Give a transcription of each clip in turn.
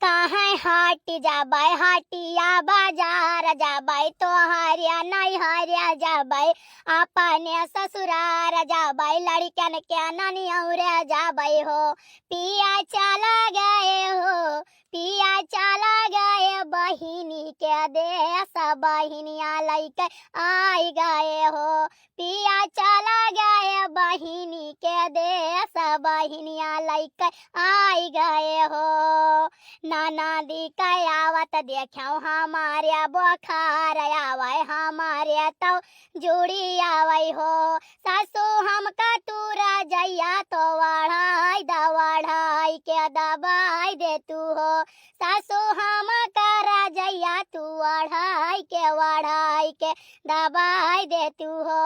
कहाँ हट जाबै हटिया बाजार जाबै तोहरिया नहीं हरिया जाबै अपने ससुरार जाबै लड़कन के ननियौरे जाबै हो पिया चला गए हो पिया चला गए बहिनी के देश बहिनिया लैके आई गए हो पिया चला गए बहिनी के देश बहिनिया लैके आई गए हो ननदी कयावत देखो हमारे बुखार आवे हमारे तो जुड़ी आवे हो सासू हमका तूरा जैया तो वढ़ाई के दबाई दे तू हो सासू हम करा जैया तू वढ़ाई के दबाई दे तू हो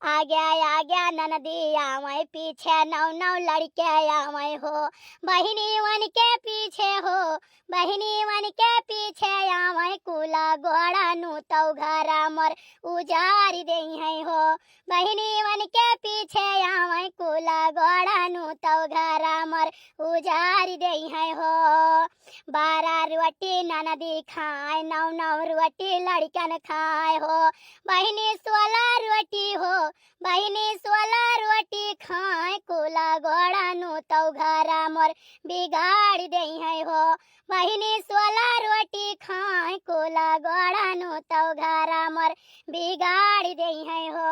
आगे ननदी आवे पीछे नौ लड़के आवे हो बहिनी वन के पीछे हो बहिनी वन के पीछे आवे कुला गोड़ा नु तो घरा मोर उजारी दे है हो बहिनी वन के पीछे आवे कुला गोड़ा नु तो घरा मोर उजारी दे है हो 12 रोटी ननदी खाए 9 रोटी लड़कन खाए हो बहिनी 16 रोटी हो बहिनी 16 रोटी खाए कुला गोड़ा नु तो घरा मोर बिगाड़ दे है हो बहिनी 16 रोटी खाए कुला गोड़ा नु तो घरा मोर बिगाड़ दे है हो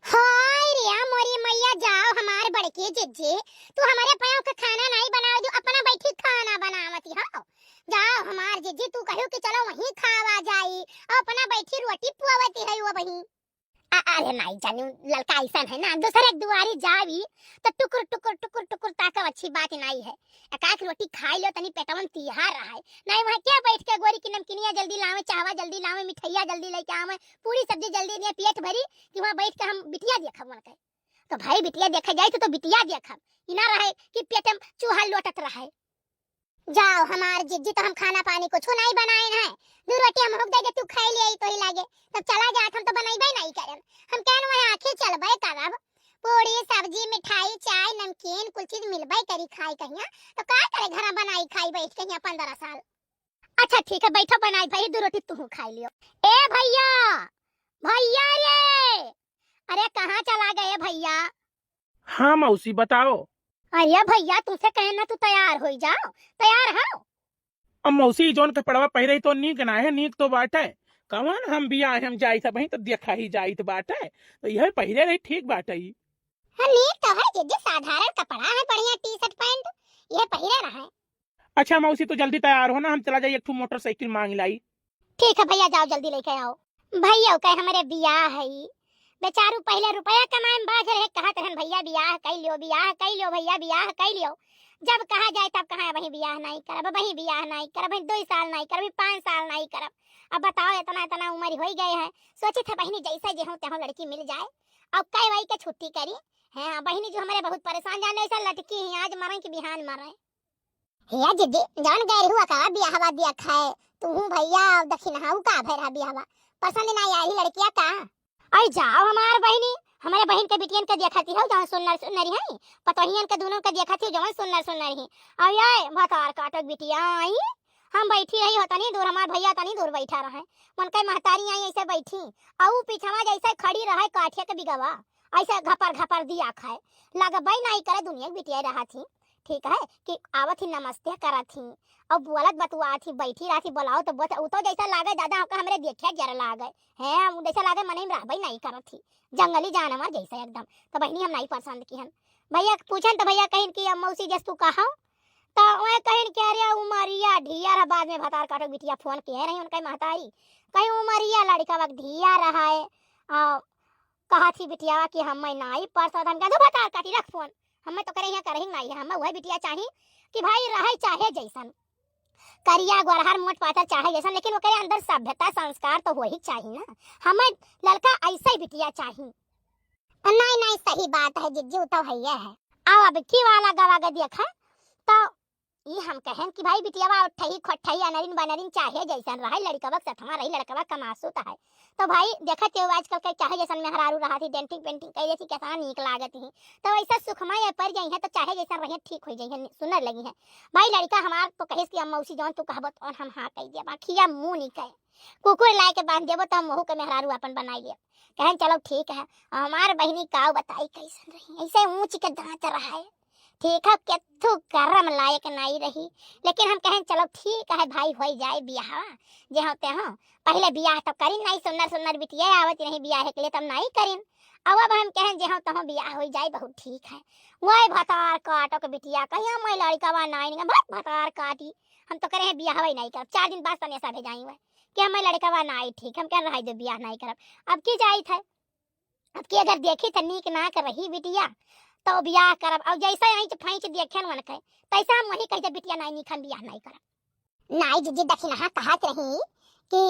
हाय रिया मोरी मैया जाओ हमारे बड़के जिज्जे तू हमारे पाँव का खाना नहीं बनाओ जो अपना बैठी खाना बनावती हो जाओ हमार जिज्जे तू कहो कि चलो वहीं खावा जाई अपना बैठी रोटी पुआवती है वो वहीं अरे नहीं जानू लड़का ऐसा है ना दूसरे एक दुआरी जावी तो टुकुर ताकव अच्छी बात नहीं है एकाक रोटी खाई लो तनी पेटवन तिहार रहा है नहीं वहां क्या बैठ के गोरी की नमकीनिया जल्दी लावे चाहवा जल्दी लावे मिठाइया जल्दी लेके आवे पूरी सब्जी जल्दी दिए पेट भरी कि वहां बैठ के हम बिटिया देखब मन के तो भाई बिटिया देखा जाए तो बिटिया देखब इना रहे कि पेट में चूहा लोटत रहे जाओ हमार जिज्जी तो हम खाना पानी कुछ नहीं बनाए हैं 2 रोटी हम हुक देगे तू खाई ले तो ही लागे तब चला जा हम तो बनाईबे नहीं करम हम कहन वहां आंखें चलबे करब पूरी सब्जी मिठाई चाय नमकीन कुछ चीज मिलबे करी खाई कहिया तो का करे घर बनाई खाई बैठ के 15 साल अच्छा ठीक है बैठो बनाई भाई 2 रोटी तू खाई लियो ए भैया भैया रे अरे कहां चला गए भैया हाँ मौसी बताओ अरे भैया तुमसे कहना तू तैयार हो जाओ तैयार हो अब मौसी जोन के पड़वा पहरे तो नीक ना है नीक तो बाटे कवन हम बिया हम जाई सब तो देखा ही जाई तो बाटे तो यह पहरे रही ठीक बाटे हां नीक तो है जिज्जी साधारण कपड़ा है बढ़िया टी-शर्ट पैंट ये पहरे रहा है अच्छा मौसी तो जल्दी तैयार हो ना हम चला जाए एक ठो मोटरसाइकिल मांग लाई ठीक है भैया जाओ जल्दी लेके आओ भैया कहे हमारे बियाह है बेचारू पहले रुपया कमाए में बाज रहे कहत रहन भैया बियाह कई लियो भैया बियाह कई लियो जब कहा जाए तब कहा वही बियाह नहीं करब वही बियाह नहीं करब 2 साल नहीं करब 5 साल नहीं करब अब बताओ इतना उम्र हो गए है सोचे थे बहनी जैसे जे हो ते लड़की मिल जाए अब कई वही के छुट्टी करी है बहनी जो हमारे बहुत परेशान जाने ऐसा लटकी है आज मरे कि बिहान मरे हे जिज्जी जान गए हुआ का बियाहवा दिया खाए तू भैया दक्षिण हाउ का भैरा बियाहवा पसंद नहीं आई लड़कियां का आई जाओ हमार बहनी हमारे बहन के बिटियन के देखती हो जहां सुनरी है पतोहियन के दोनों के देखती हो जहां सुनरी है अब ये भतार काटक बिटिया आई हम बैठी रही हो तनी दूर हमार भैया तनी दूर बैठा रहे मन के महतारी आई ऐसे बैठी औ पीछवा जैसे खड़ी रहे काठिया के बिगवा ऐसे घपर दिया खाए लगबई नहीं करे दुनिया की बिटिया रहा थी ठीक है कि आवत ही नमस्ते करत थी और बोलत बतुआ थी बैठी रही बोलाओ तो तो जैसा लागे दादा हमका हमरे देखे जरा लागे है जैसा लागे मन में रहबई नहीं करत थी जंगली जानवर जैसे एकदम तो बहनी हम नहीं पसंद की हन भैया पूछन तो भैया कहिन कि मौसी जस तू कहा तो ओए कहिन कि अरे उमरिया ढिया बाद में भतार काटो बिटिया फोन किए रही उनके महतारी कहीं उमरिया लड़का वक्त ढिया रहा है कहा थी बिटिया कि हम मैं नहीं परसों हम कह दो भतार काटी रख फोन हमें तो करे यहाँ करही नहीं है हमें वही बिटिया चाहिए कि भाई रहे चाहे जैसन करिया गोरहर मोट पातर चाहे जैसन लेकिन वो करे अंदर सभ्यता संस्कार तो वही चाहिए ना हमें लड़का ऐसा ही बिटिया चाहिए नहीं सही बात है जिज्जू तो भैया है आओ अब की वाला गवा देखा तो ये हम कहें कि भाई बिटियावा ठही खठही अनरिन बनरिन चाहे जैसन रहे लड़कवा सथवा रही लड़कवा कमासुत है तो भाई देखत हो आजकल के चाहे जैसन मेहरारू रहा थी डेंटिंग पेंटिंग कैले थी कैसा नीक लागत ही तो ऐसा सुखमय पर जाई है तो चाहे जैसा रहे ठीक हो जाई है सुनर लगी है भाई लड़का हमार तो कहिस कि अम्मा उसी जौन तू कहबत और हम हां कह दिया बाखिया मुंह नहीं कहे कुकुर लाए के बांध देबो तो हम मोहू के मेहरारू अपन बनाई ले कहें चलो ठीक है हमार बहनी काव बताई कैसन रही ऐसे ऊंच के दांत रहा है ठीक है केथु करम लायक नहीं रही लेकिन हम कहें चलो ठीक है भाई हो जाए बियाह जे होते हो पहले बियाह तो करी नहीं सुंदर सुंदर बिटिया आवत नहीं बियाह के लिए तब नहीं करिन अब हम कहें जे हो तो बियाह हो जाए बहुत ठीक है वही भतार काटो के बिटिया कहिया मैं लड़का वा नहीं बहुत भतार काटी हम तो करे बियाह ही नहीं कर 4 दिन बाद तने ऐसा भेजाई हुए कि मैं लड़का वा नहीं ठीक हम कह रहा है बियाह नहीं करब अब की जाई थे अब की अगर देखी तो नीक ना कर रही बिटिया तो बियाह करब और जैसे यहीं फैंच देखे मन कहे तैसा हम वही कह बिटिया नहीं निखन बियाह नहीं करब नहीं जीजी दक्षिणा कहत रही कि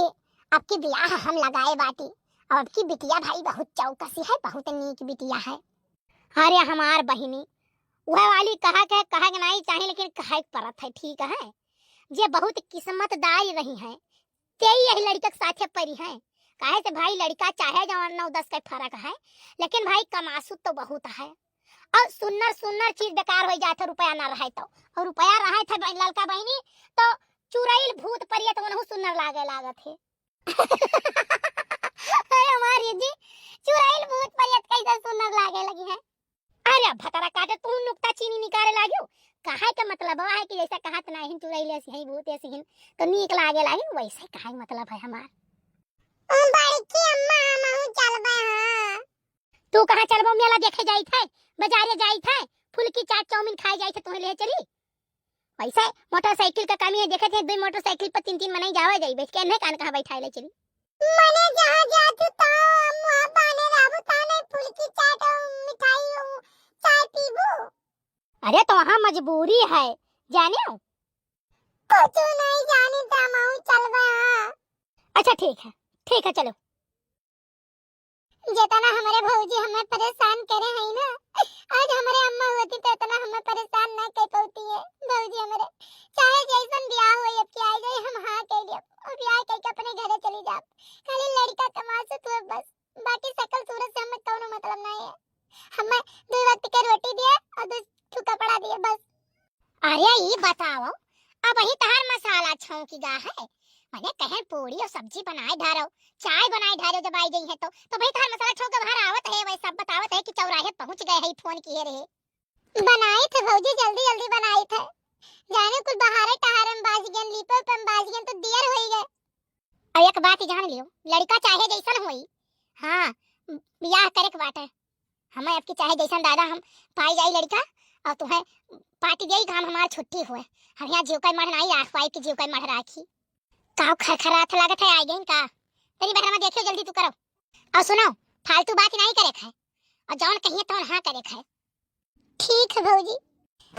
अब की बियाह हम लगाए बाटी और अब की बिटिया भाई बहुत चौकसी है बहुत नीक बिटिया है अरे हमार बहिनी वह वाली कहा के नहीं चाहे लेकिन कहे परत है ठीक है जे बहुत किस्मतदार रही है तेई यही लड़का के साथे परी है काहे से भाई लड़का चाहे जवान 9-10 का फर्क है लेकिन भाई कमासु तो बहुत है और सुन्नर सुन्नर चीज बेकार हो जाए रुपया ना रहे तो और रुपया रहे थे लड़का बहनी तो चुराइल भूत परियत वनहु सुन्नर लागे लागत है अरे हमारी जी चुराइल भूत परियत कैसे सुन्नर लागे लगी है अरे भतरा काटे तू नुक्ता चीनी निकाले लाग्यो कहा के मतलब है कि जैसा कहत नहीं चुराइले से ही भूत ऐसे ही तो नीक लागे लागी वैसे कहा मतलब है हमार बड़की अम्मा हमहु चलबे हां तू कहां चलबो मेला देखे जाई थे बाजारे जाई थे फुलकी चाट चाउमीन खाए जाई थे तोहे ले चली वैसे मोटरसाइकिल का काम ये देखे थे 2 मोटरसाइकिल पर 3-3 मने जावे जाई बैठ के नहीं कान कहां बैठाए ले चली मने जहां जातु तो वहां पाने राबू ताने फुलकी चाट और मिठाई चाय पीबू अरे तो वहां मजबूरी है जाने हो कुछ नहीं जानी तो हम चलबे हां अच्छा ठीक है चलो जितना हमारे भौजी हमें परेशान करे है ना आज हमारे अम्मा होती तो इतना हमें परेशान ना कर पाती है भौजी हमारे चाहे जैसन ब्याह हो अब क्या जाए हम हां कह दिया और ब्याह करके अपने घरे चली जा खाली लड़का कमासु तो बस बाकी सकल सूरत से हमें कोनो मतलब नहीं है हमें 2 वक्त के रोटी दिए और 2 कपड़ा दिए बस अरे ये बताओ अब ही तहार मसाला छौंकी गा है मैंने कहे पूरी और सब्जी बनाए ढारो चाय बनाए ढारो जब आई गई है तो भाई तार मसाला छौंक बाहर आवत है वैसा बतावत है कि चौराहे पहुंच गए है फोन किए रहे बनाए थे भौजी जल्दी बनाए थे जाने कुछ बाहर टहारम बाज गन लीपर पम बाज गन तो देर हो गए और एक बात जान लियो लड़का चाहे जैसन होई हां बियाह करे के बात है हमें आपकी चाहे जैसन दादा हम पाई जाई लड़का और तुम्हें पार्टी देई काम हमार छुट्टी हुए हम यहां जीव का मर नहीं आख पाई कि जीव का मर राखी काव खरखरात लागत है आई गई का तेरी बहन में देखियो जल्दी तू करो और सुनो फालतू बात नहीं करे है और जौन कहिए तो हां करे है ठीक है भौजी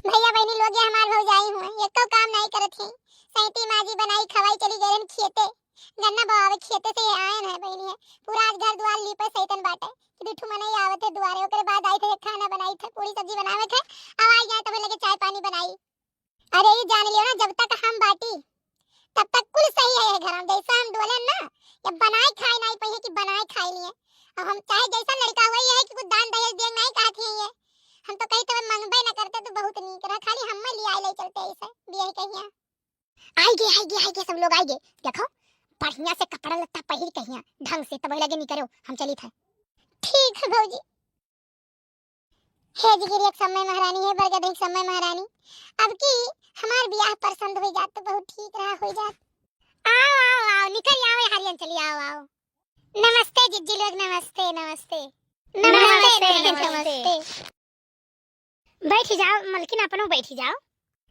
भैया बहनी लोग हमार भौजाई हुए एक तो काम नहीं करत है सैती माजी बनाई खवाई चली गए खेते गन्ना बावे खेते से आए हैं बहनी है पूरा आज घर द्वार लीपे सैतन बाटे कि बिठू मने आवत है दुआरे ओकरे बाद आई थे खाना बनाई थे पूरी सब्जी बनावे थे अब आई जाए तब लगे चाय पानी बनाई अरे ये जान लियो ना जब तक हम बाटी तब तक कुल सही है घर में जैसा हम डोले ना या बनाए खाए नहीं पई है कि बनाए खाए लिए अब हम चाहे जैसा लड़का वही है कि कुछ दान दहेज दे नहीं कहते हैं ये हम तो कहीं तो मंगबे ना करते तो बहुत नीक रहा खाली हम ले आए ले चलते ऐसे बियाह कहिया आई गए सब लोग आई गए देखो बढ़िया से कपड़ा लत्ता पहिर कहिया ढंग से तब लगे नहीं करो हम चली थे ठीक है भौजी हे जिगिरी एक समय महारानी है बरगद एक समय महारानी अब की हमार बियाह पसंद हो जात तो बहुत ठीक रहा हो जात आओ निकल आओ हरियन चली आओ नमस्ते जिज्जी लोग नमस्ते बैठ जाओ मलकिन अपनो बैठ जाओ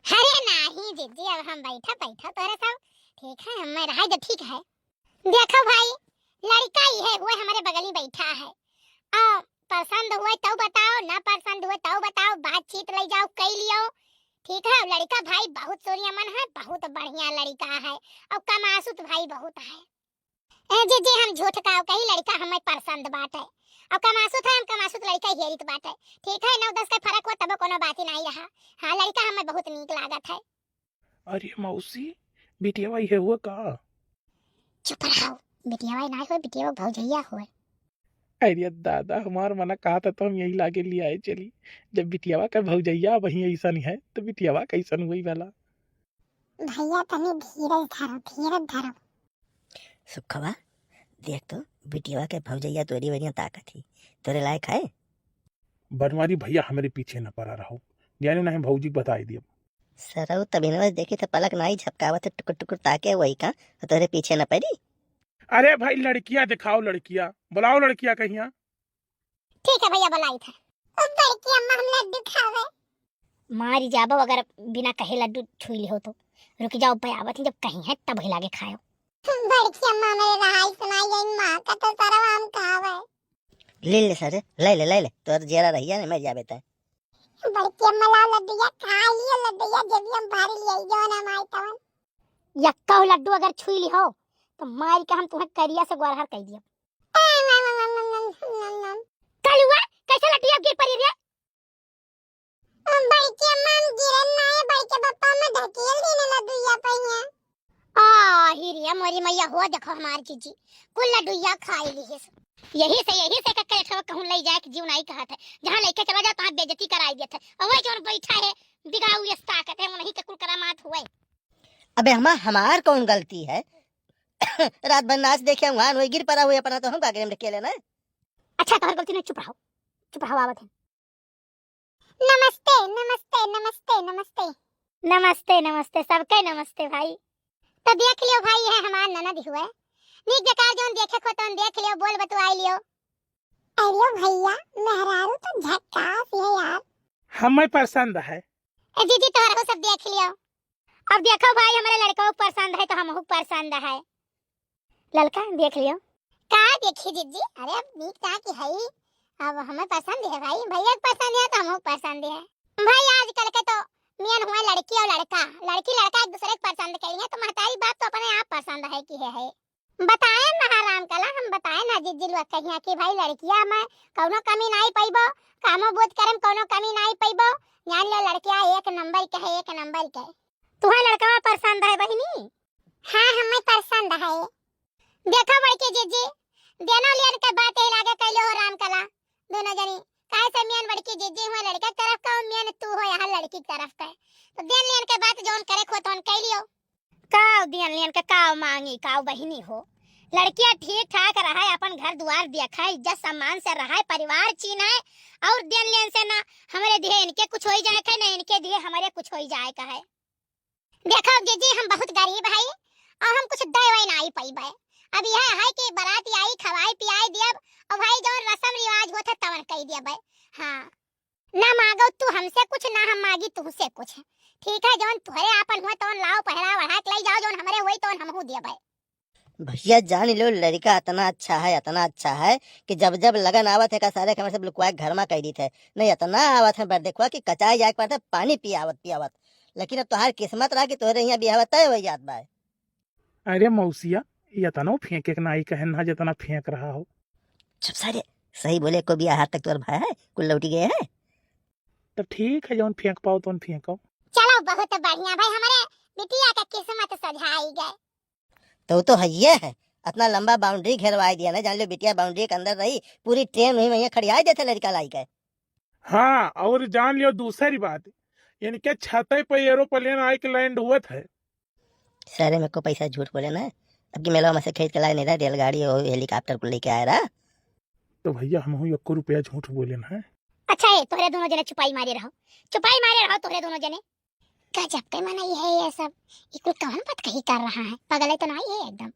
अरे नहीं जिज्जी अब हम बैठा तोरे सब ठीक है मैं रहा तो ठीक है देखो भाई लड़का ही है वो हमारे बगल में बैठा है पसंद हुआ तो बताओ ना पसंद हुआ तो बताओ बातचीत ले जाओ कई लियो ठीक है लड़का भाई बहुत सोनियामन है बहुत बढ़िया लड़का है और कमासुत भाई बहुत है जी हम झूठ का कही लड़का हमें पसंद बात है और कमासुत है हम कमासुत लड़का हेरित बात है ठीक है 9-10 का फर्क हो तब कोनो बात ही नहीं रहा हां लड़का हमें बहुत नीक लागत है अरे मौसी बिटिया भाई है हुआ का? चुप रहो, बिटिया भाई ना हो, बिटिया भौजैया हो। अरे दादा हमार मना कहा था तो हम यही लाके लिए आए चली। जब बिटियावा का भौजैया वही ऐसा नहीं है तो बिटियावा कैसन हुई वाला? भैया तनी धीरज धरो, धीरज धरो। सुखवा देख तो बिटिया के भौजैया तोरी बढ़िया ताकत थी, तोरे लायक है। बनवारी भैया हमारे पीछे न पड़ा रहो, जाने ना भौजी बताई दिया। सरऊ तभी न देखी तो पलक नहीं झपकावत टुकुर टुकुर ताके वही का तोरे पीछे न पड़ी। अरे भाई लड़कियां दिखाओ, लड़कियां बुलाओ, लड़कियां कहिया। ठीक है भैया, बुलाई था। उस बड़की अम्मा हम लड्डू खावे। मारी जाबो अगर बिना कहे लड्डू छुई हो तो। रुक जाओ पे आवत जब कहीं है तब हिला के खाओ। बड़की अम्मा मेरे रहाई सुनाई गई मां का तो सारा हम खावे। ले सर ले तोर जेरा रहिया ने मैं जाबे त बड़की अम्मा ला लड्डूया खा लियो, लड्डूया जब हम भारी ले जो ना माई तवन। यक्का लड्डू अगर छुई ली हो तो मार के हम तुम्हें करिया से गोरहर कह दिया। कलुआ कैसे लड्डू गिर पड़ी रे? बड़की अम्मा हम गिरन ना है, बड़के पापा में ढकेल देने लड्डूया पहिया। हिरिया मोरी मैया हो देखो हमार जीजी कुल लड्डूया खाई ली है। यही से कक्के ठव कहूं ले जाए कि जीव नहीं कहत है, जहां लेके चला जा तहां बेइज्जती कराई देत है। और जोन बैठा है दिगाऊ ये ताकत है, उन्हीं के कुल करामात हुए। अबे हमार कौन गलती है? रात भर नाच देखे वहां वही गिर पड़ा हुए अपना तो हम का गेम ढकेले ना। अच्छा तोहर गलती नहीं, चुप रहो आवत है। नमस्ते नमस्ते नमस्ते नमस्ते नमस्ते नमस्ते सबके नमस्ते भाई। तो देख लियो भाई है हमार ननद हुए, नीक जकार जोन देखे को तो देख लियो, बोल बतवाई लियो। अरे भैया मेहरारू तो झक्कास है यार, हमें पसंद है। ए दीदी तोहरा को सब देख लियो। अब देखो भाई हमारे लड़का को पसंद है तो हमहु पसंद है। लड़का देख लियो। का देखी जीजी? अरे अब नीक ता की है, अब हमें पसंद है भाई, भैया को पसंद है तो हमहु पसंद है। भाई आजकल के तो मियन हुआ लड़की और लड़का, लड़की लड़का एक दूसरे को पसंद करेंगे तो महतारी बात तो अपने आप पसंद है कि है। बताए महाराम कला हम बताए ना जीजी लोग कहिया कि भाई लड़किया में कोनो कमी नहीं पाइबो, कामो बोध करम कोनो कमी नहीं पाइबो। जान लो लड़किया एक नंबर के है, एक नंबर के। तुम्हें लड़का पसंद है बहिनी? हां हमें पसंद है। देखो बड़के जीजी दोनों लियन के बात ही लागे कैलो हो राम कला दोनों जनी काहे से मियन बड़की जीजी हुआ लड़का तरफ का मियन तू हो यहाँ लड़की तरफ का, तो देन लियन के बात जोन करे खो तोन कैलियो। काव देन लियन के काव मांगी काव बहिनी हो, लड़कियां ठीक ठाक रहा है, अपन घर द्वार देखा है, इज्जत सम्मान से रहा है, परिवार चीना है, और देन लियन से ना हमारे दिए इनके कुछ हो जाए का, ना इनके दिए हमारे कुछ हो जाए का है। देखो जीजी हम बहुत गरीब है और हम कुछ दे वही नहीं पाई भाई। अब यह है कि बारात आई खवाई पियाई दियब और भाई जो रस्म रिवाज होता तवन कह दिया भाई। हां ना मांगो तू हमसे कुछ, ना हम मांगी तुमसे कुछ, ठीक है? जोन तुहरे आपन हुए तो लाओ पहला बढ़ा के ले जाओ, जोन हमरे हुए तो हमहु दिया भाई। भैया जान लो लड़का इतना अच्छा है कि जब जब लगन आवत है का सारे हमारे सब लुकवा घर में कह दी थे नहीं इतना आवत है, पर देखो कि कचाई जाए पड़ता पानी पियावत। लेकिन अब तोहार किस्मत रहा कि तोहरे यहाँ बियाह तय हो जात बा। अरे मौसिया ये तना फेंके के नाई कहन ना जितना फेंक रहा हो। चुप सारे सही बोले को बियाह हाथ तक तोर भाई है कुल लौटी गए है। तो ठीक है जौन फेंक पाओ तो फेंको। चलो बहुत बढ़िया भाई, हमारे बिटिया का किस्मत सजाई गए। तो है ये है अपना लंबा बाउंड्री घेरवाई दिया ना, जान लो बिटिया बाउंड्री के अंदर रही पूरी ट्रेन वही वही खड़ियाई देते लड़का लाई गए। हाँ और जान लियो दूसरी बात, इनके छते पे एरोप्लेन आई के लैंड हुआ था। सारे मेरे को पैसा झूठ बोले ना, अब की मेला में से खरीद के लाए नहीं रहा, रेलगाड़ी और हेलीकॉप्टर को लेके आया रहा। तो भैया हम 1 रुपया झूठ बोले ना। अच्छा है तोहरे दोनों जने चुपाई मारे रहो तोहरे दोनों जने। गजब के मना ये है, ये सब ये कुल कौन बात कही कर रहा है, पागल है तो नहीं है एकदम।